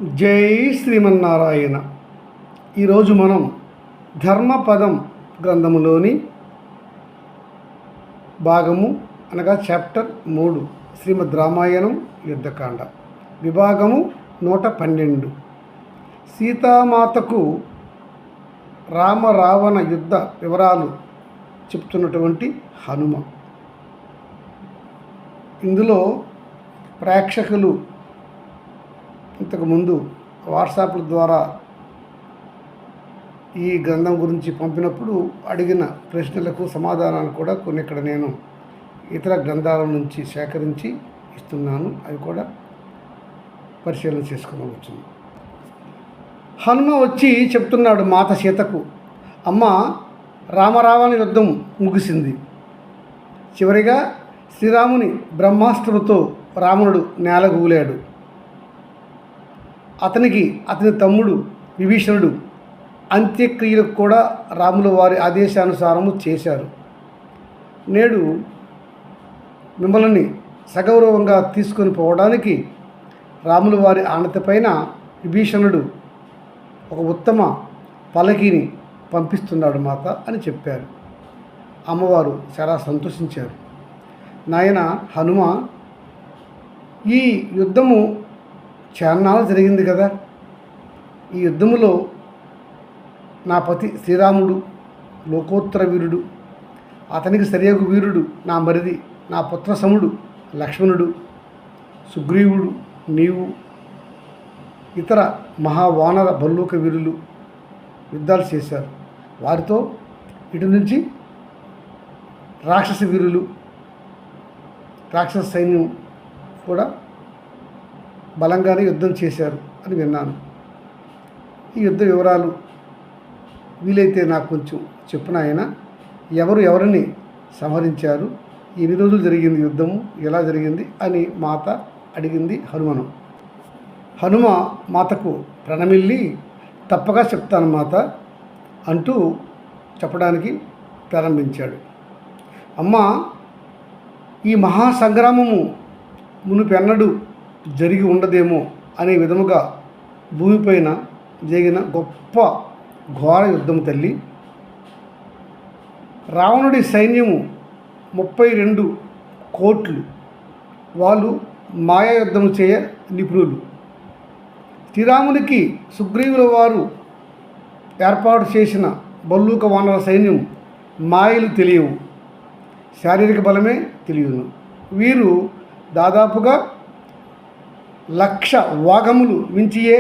జై శ్రీమన్నారాయణ. ఈరోజు మనం ధర్మపదం గ్రంథములోని భాగము అనగా చాప్టర్ 3 శ్రీమద్ రామాయణం యుద్ధకాండ విభాగము 112 సీతామాతకు రామ రావణ యుద్ధ వివరాలు చెప్తున్నటువంటి హనుమ. ఇందులో ప్రేక్షకులు ఇంతకుముందు వాట్సాప్ల ద్వారా ఈ గ్రంథం గురించి పంపినప్పుడు అడిగిన ప్రశ్నలకు సమాధానాలు కూడా కొన్ని ఇక్కడ నేను ఇతర గ్రంథాల నుంచి సేకరించి ఇస్తున్నాను. అవి కూడా పరిశీలన చేసుకోవచ్చు. హనుమ వచ్చి చెప్తున్నాడు మాత సీతకు, అమ్మ రామరావణ యుద్ధం ముగిసింది. చివరిగా శ్రీరాముని బ్రహ్మాస్త్రముతో రావణుడు నేలగూలాడు. అతని తమ్ముడు విభీషణుడు అంత్యక్రియలకు కూడా రాముల వారి ఆదేశానుసారము చేశారు. నేడు మిమ్మల్ని సగౌరవంగా తీసుకొని పోవడానికి రాముల వారి ఆనతిపైన విభీషణుడు ఒక ఉత్తమ పల్లకీని పంపిస్తున్నాడు మాత అని చెప్పారు. అమ్మవారు చాలా సంతోషించారు. నాయన హనుమ, ఈ యుద్ధము చాన్నాళ్ళు జరిగింది కదా. ఈ యుద్ధములో నా పతి శ్రీరాముడు లోకోత్తర వీరుడు, అతనికి సరియగు వీరుడు నా మరిది నా పుత్రసముడు లక్ష్మణుడు, సుగ్రీవుడు, నీవు, ఇతర మహావానర భల్లూక వీరులు యుద్ధాలు చేశారు. వారితో ఇటు నుంచి రాక్షస వీరులు, రాక్షస సైన్యం కూడా బలంగానే యుద్ధం చేశారు అని విన్నాను. ఈ యుద్ధ వివరాలు వీలైతే నాకు కొంచెం చెప్పిన ఆయన, ఎవరిని సంహరించారు, ఎన్ని రోజులు జరిగింది యుద్ధము, ఎలా జరిగింది అని మాత అడిగింది హనుమను. హనుమ మాతకు ప్రణమిల్లి తప్పగా చెప్తాను మాత అంటూ చెప్పడానికి ప్రారంభించాడు. అమ్మ, ఈ మహాసంగ్రామము మునుపెన్నడూ జరిగి ఉండదేమో అనే విధముగా భూమిపైన జరిగిన గొప్ప ఘోర యుద్ధం తల్లి. రావణుడి సైన్యము 32 కోట్లు. వాళ్ళు మాయా యుద్ధము చేయ నిపుణులు. శ్రీరామునికి సుగ్రీవుల వారు ఏర్పాటు చేసిన భల్లూక వానర సైన్యం మాయలు తెలియవు, శారీరక బలమే తెలియను. వీరు దాదాపుగా 1,00,000 వాగములు మించియే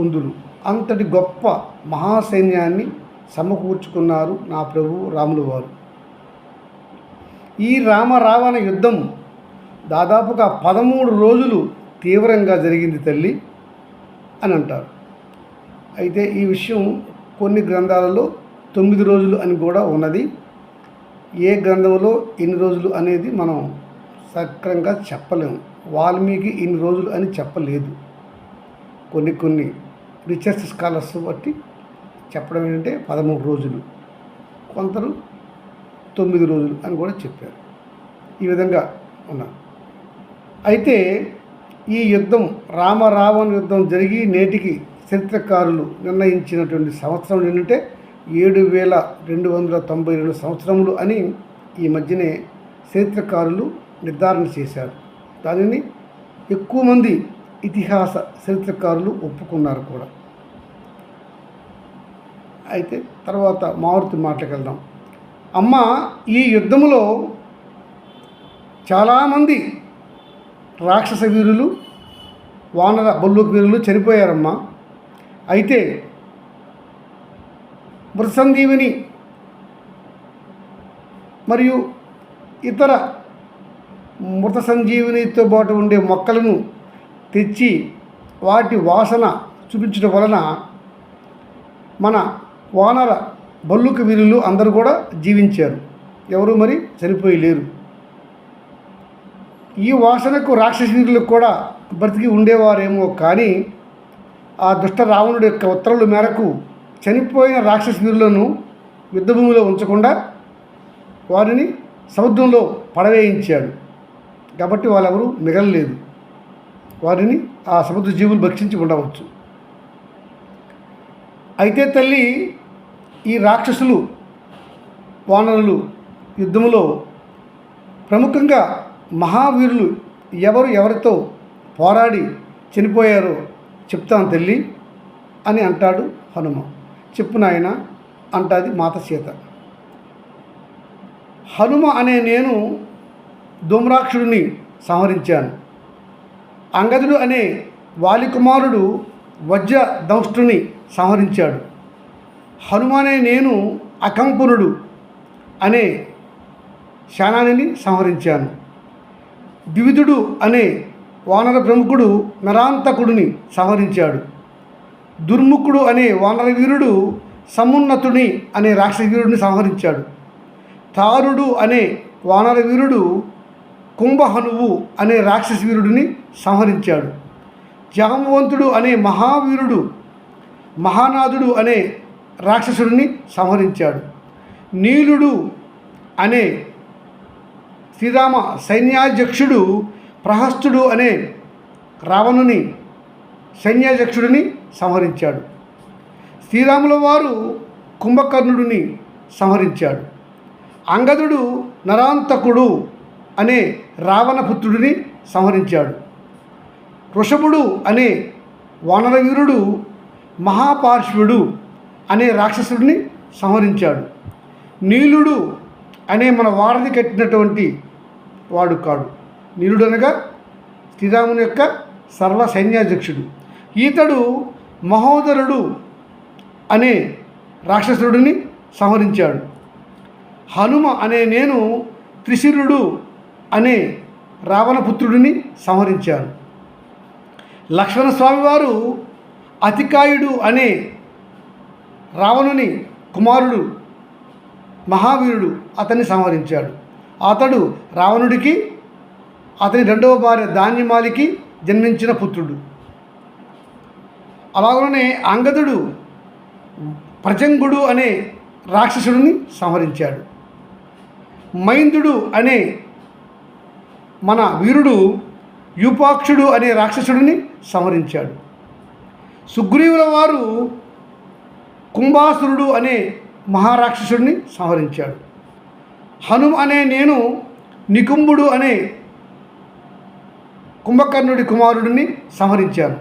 ఉందురు. అంతటి గొప్ప మహాసైన్యాన్ని సమకూర్చుకున్నారు నా ప్రభువు రాముల వారు. ఈ రామరావణ యుద్ధం దాదాపుగా 13 రోజులు తీవ్రంగా జరిగింది తల్లి అని అంటారు. అయితే ఈ విషయం కొన్ని గ్రంథాలలో 9 రోజులు అని కూడా ఉన్నది. ఏ గ్రంథంలో ఎన్ని రోజులు అనేది మనం సక్రంగా చెప్పలేము. వాల్మీకి ఇన్ని రోజులు అని చెప్పలేదు. కొన్ని రీసెర్చ్ స్కాలర్స్ బట్టి చెప్పడం ఏంటంటే 13 రోజులు, కొందరు 9 రోజులు అని కూడా చెప్పారు. ఈ విధంగా ఉన్నారు. అయితే ఈ యుద్ధం రామరావణ యుద్ధం జరిగి నేటికి చరిత్రకారులు నిర్ణయించినటువంటి సంవత్సరం ఏంటంటే 7,292 సంవత్సరములు అని ఈ మధ్యనే చరిత్రకారులు నిర్ధారణ చేశారు. దానిని ఎక్కువ మంది ఇతిహాస చరిత్రకారులు ఒప్పుకున్నారు కూడా. అయితే తర్వాత మారుతి మాటలకు వెళ్దాం. అమ్మ, ఈ యుద్ధములో చాలామంది రాక్షస వీరులు, వానర భల్లూక వీరులు చనిపోయారమ్మా. అయితే మృతసంజీవిని మరియు ఇతర మృత సంజీవినితో పాటు ఉండే మొక్కలను తెచ్చి వాటి వాసన చూపించడం వలన మన వానర భల్లూక వీరులు అందరూ కూడా జీవించారు. ఎవరు మరి చనిపోయి లేరు. ఈ వాసనకు రాక్షస వీరులకు కూడా బ్రతికి ఉండేవారేమో. కానీ ఆ దుష్ట రావణుడి యొక్క ఉత్తర్వుల మేరకు చనిపోయిన రాక్షస వీరులను యుద్ధభూమిలో ఉంచకుండా వారిని సముద్రంలో పడవేయించాడు. కాబట్టి వాళ్ళెవరూ మిగలలేదు. వారిని ఆ సముద్ర జీవులు భక్షించి ఉండవచ్చు. అయితే తల్లి, ఈ రాక్షసులు వానరులు యుద్ధంలో ప్రముఖంగా మహావీరులు ఎవరితో పోరాడి చనిపోయారో చెప్తాను తల్లి అని అంటాడు హనుమ. చెప్పు నాయన అంటాది మాత సీత. హనుమ అనే నేను ధూమ్రాక్షుడిని సంహరించాను. అంగదుడు అనే వాలి కుమారుడు వజ్ర దంష్టుని సంహరించాడు. హనుమ అనే నేను అకంపునుడు అనే శానానిని సంహరించాను. ద్వివిధుడు అనే వానర ప్రముఖుడు నరాంతకుడిని సంహరించాడు. దుర్ముఖుడు అనే వానర వీరుడు సమున్నతుని అనే రాక్షస వీరుడిని సంహరించాడు. తారుడు అనే వానర వీరుడు కుంభహనువు అనే రాక్షస వీరుడిని సంహరించాడు. జాంబవంతుడు అనే మహావీరుడు మహానాథుడు అనే రాక్షసుడిని సంహరించాడు. నీలుడు అనే శ్రీరామ సైన్యాధ్యక్షుడు ప్రహస్తుడు అనే రావణుని సైన్యాధ్యక్షుడిని సంహరించాడు. శ్రీరాముల వారు కుంభకర్ణుడిని సంహరించాడు. అంగదుడు నరాంతకుడు అనే రావణపుత్రుడిని సంహరించాడు. వృషభుడు అనే వానరవీరుడు మహాపార్శ్వుడు అనే రాక్షసుడిని సంహరించాడు. నీలుడు అనే మన వారధి కట్టినటువంటి వాడు కాడు. నీలుడు అనగా శ్రీరాముని యొక్క సర్వ సైన్యాధ్యక్షుడు. ఈతడు మహోదరుడు అనే రాక్షసుడిని సంహరించాడు. హనుమ అనే నేను త్రిశిరుడు అనే రావణపుత్రుడిని సంహరించాను. లక్ష్మణస్వామి వారు అతికాయుడు అనే రావణుని కుమారుడు మహావీరుడు అతన్ని సంహరించాడు. అతడు రావణుడికి అతని రెండవ భార్య ధాన్యమాలికి జన్మించిన పుత్రుడు. అలాగనే అంగదుడు ప్రజంగుడు అనే రాక్షసుడిని సంహరించాడు. మైందుడు అనే మన వీరుడు యూపాక్షుడు అనే రాక్షసుడిని సంహరించాడు. సుగ్రీవుల వారు కుంభాసురుడు అనే మహారాక్షసుడిని సంహరించాడు. హనుమ అనే నేను నికుంభుడు అనే కుంభకర్ణుడి కుమారుడిని సంహరించాను.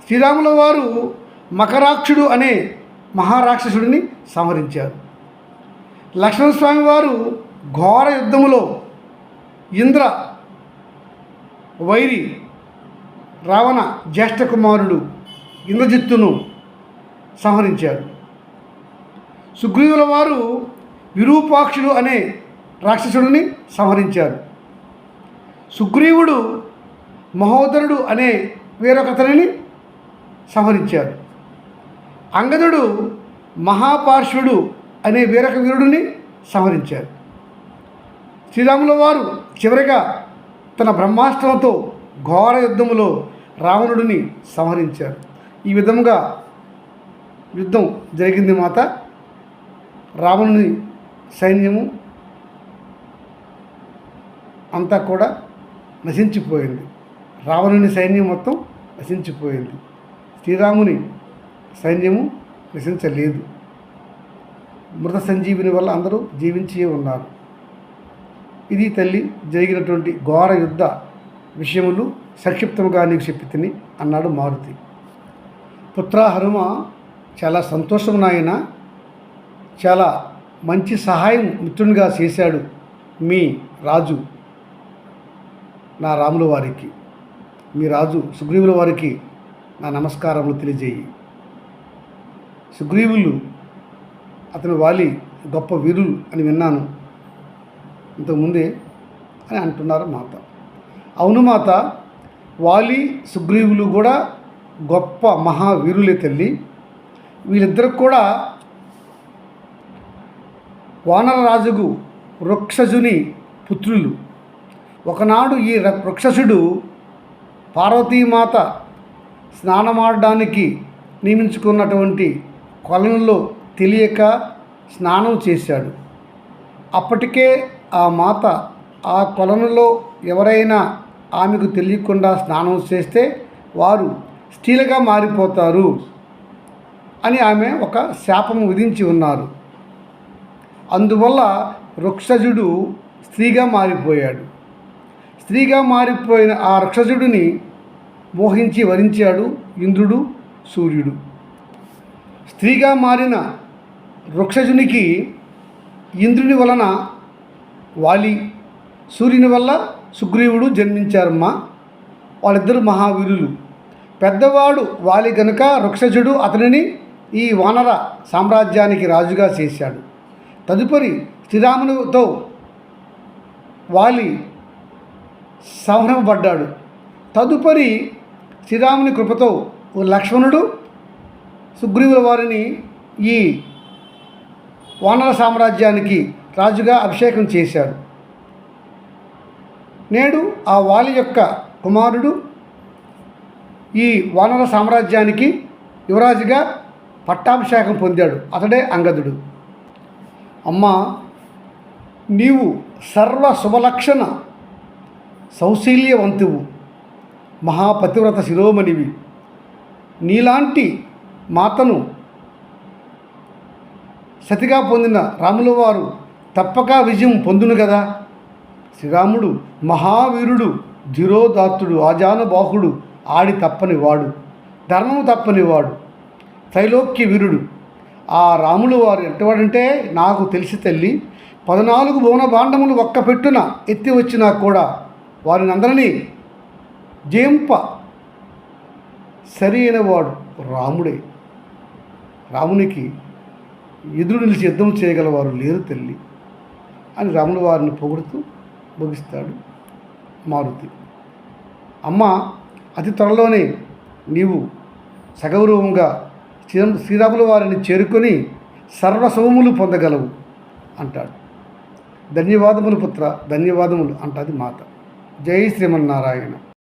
శ్రీరాముల వారు మకరాక్షుడు అనే మహారాక్షసుడిని సంహరించారు. లక్ష్మణస్వామి వారు ఘోర యుద్ధములో ఇంద్ర వైరి రావణ జ్యేష్ఠ కుమారుడు ఇంద్రజిత్తును సంహరించాడు. సుగ్రీవుల వారు విరూపాక్షుడు అనే రాక్షసుడిని సంహరించారు. సుగ్రీవుడు మహోదరుడు అనే వేరొకతనిని సంహరించారు. అంగదుడు మహాపార్శ్వుడు అనే వేరొక వీరుడిని సంహరించారు. శ్రీరాముల వారు చివరిగా తన బ్రహ్మాస్త్రంతో ఘోర యుద్ధములో రావణుడిని సంహరించారు. ఈ విధంగా యుద్ధం జరిగింది మాత. రావణుని సైన్యము అంతా కూడా నశించిపోయింది. రావణుని సైన్యం మొత్తం నశించిపోయింది. శ్రీరాముని సైన్యము నశించలేదు. మృత సంజీవిని వల్ల అందరూ జీవించే ఉన్నారు. ఇది తల్లి జరిగినటువంటి ఘోర యుద్ధ విషయములు సంక్షిప్తంగా నీకు చెప్పి తిని అన్నాడు మారుతి. పుత్ర హనుమ, చాలా సంతోషం నాయన. చాలా మంచి సహాయం మిత్రునిగా చేశాడు మీ రాజు నా రాముల వారికి. మీ రాజు సుగ్రీవుల వారికి నా నమస్కారములు తెలియజేయి. సుగ్రీవులు అతని వాలి గొప్ప వీరులు అని విన్నాను ఇంతకుముందే అని అంటున్నారు మాత. అవును మాత, వాలి సుగ్రీవులు కూడా గొప్ప మహావీరులే తల్లి. వీళ్ళిద్దరికి కూడా వానరరాజుగు వృక్షజుని పుత్రులు. ఒకనాడు ఈ వృక్షసుడు పార్వతీమాత స్నానమాడడానికి నియమించుకున్నటువంటి కొలనులో తెలియక స్నానం చేశాడు. అప్పటికే ఆ మాత ఆ కొలనులో ఎవరైనా ఆమెకు తెలియకుండా స్నానం చేస్తే వారు స్త్రీలుగా మారిపోతారు అని ఆమె ఒక శాపము విధించి ఉన్నారు. అందువల్ల వృక్షజుడు స్త్రీగా మారిపోయాడు. స్త్రీగా మారిపోయిన ఆ వృక్షజుడిని మోహించి వరించాడు ఇంద్రుడు, సూర్యుడు. స్త్రీగా మారిన వృక్షజునికి ఇంద్రుని వలన వాలి, సూర్యుని వల్ల సుగ్రీవుడు జన్మించారమ్మా. వాళ్ళిద్దరు మహావీరులు. పెద్దవాడు వాలి గనుక వృక్షజుడు అతనిని ఈ వానర సామ్రాజ్యానికి రాజుగా చేశాడు. తదుపరి శ్రీరామునితో వాలి సంహరింపబడ్డాడు. తదుపరి శ్రీరాముని కృపతో లక్ష్మణుడు సుగ్రీవుల వారిని ఈ వానర సామ్రాజ్యానికి రాజుగా అభిషేకం చేశాడు. నేడు ఆ వాలి యొక్క కుమారుడు ఈ వానర సామ్రాజ్యానికి యువరాజుగా పట్టాభిషేకం పొందాడు. అతడే అంగదుడు. అమ్మా, నీవు సర్వ శుభలక్షణ సౌశీల్యవంతువు, మహాపతివ్రత శిరోమణివి. నీలాంటి మాతను సతిగా పొందిన రాముల వారు తప్పక విజయం పొందును కదా. శ్రీరాముడు మహావీరుడు, ధిరోదాత్తుడు, ఆజానుబాహుడు, ఆడి తప్పనివాడు, ధర్మము తప్పనివాడు, త్రైలోక్య వీరుడు. ఆ రాములు వారు ఎట్టవాడంటే నాకు తెలిసి తల్లి 14 భువన భాండములు ఒక్క పెట్టున ఎత్తి వచ్చినా కూడా వారిని అందరినీ జయింప సరి అయినవాడు రాముడే. రామునికి ఎదురు నిలిచి యుద్ధం చేయగలవారు లేరు తల్లి అని రాముల వారిని పొగుడుతూ ముగిస్తాడు మారుతి. అమ్మ, అతి త్వరలోనే నీవు సగౌరవంగా శ్రీరాముల వారిని చేరుకొని సర్వశుభములు పొందగలవు అంటాడు. ధన్యవాదములు పుత్ర, ధన్యవాదములు అంటది మాత. జై శ్రీమన్నారాయణ.